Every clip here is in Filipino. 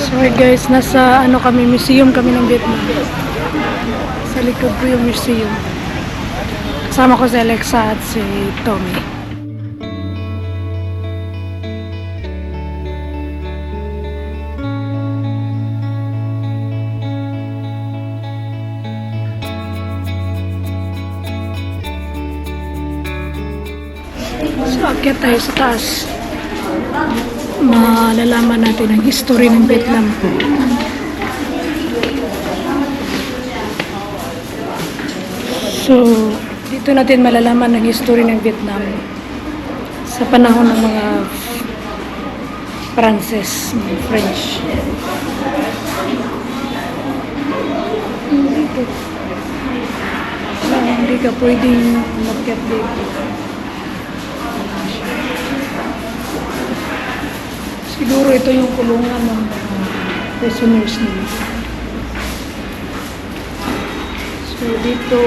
So guys, nasa ano kami, museum kami ng Vietnam. Sa likod ko yung museum. Kasama ko si Alexa at si Tommy. So akyat tayo sa taas. Malalaman natin ang history ng Vietnam. So, dito natin malalaman ang history ng Vietnam sa panahon ng mga Pranses, mga French. Hindi ka pwedeng mag-get dito. Siguro ito yung kulungan ng prisoners nila. So dito,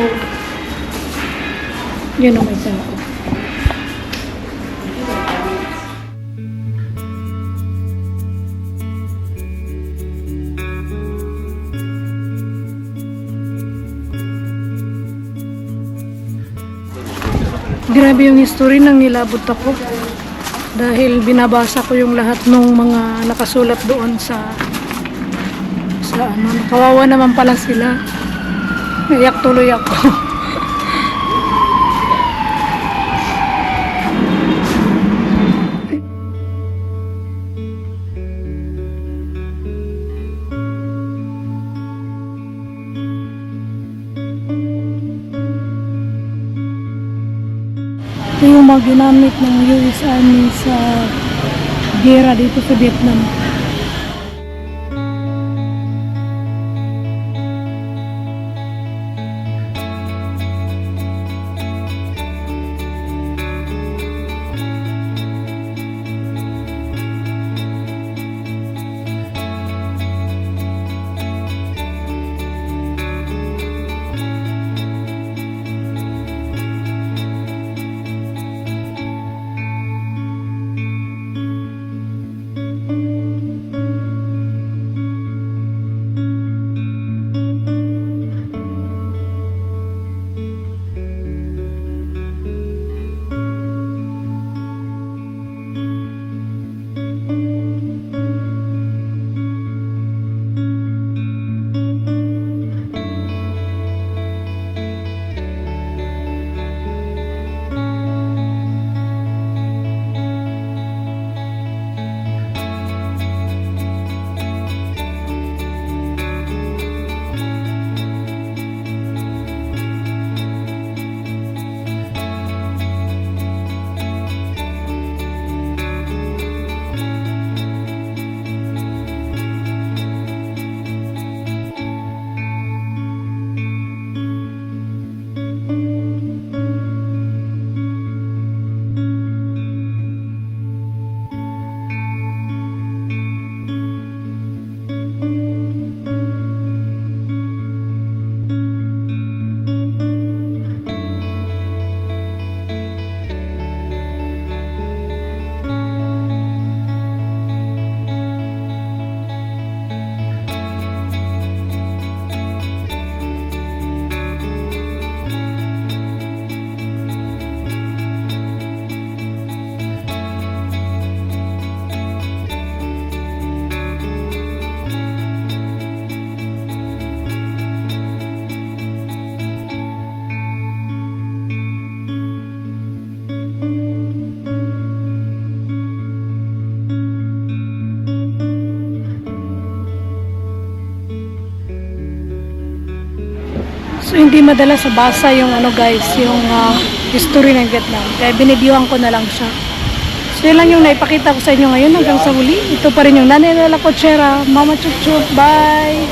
yun ang may sana ko. Grabe yung history nang nilabot ako. Dahil binabasa ko yung lahat ng mga nakasulat doon sa ano, kawawa naman pala sila. Naiyak tuloy ako. Ito yung mga ginamit ng US Army sa gera dito sa Vietnam. So hindi madalas sa basa yung ano guys, yung history ng Vietnam. Kaya binidyohan ko na lang siya. So yun lang yung naipakita ko sa inyo ngayon hanggang sa huli. Ito pa rin yung Nanay Nela Cochera, Mama Chup Chup. Bye!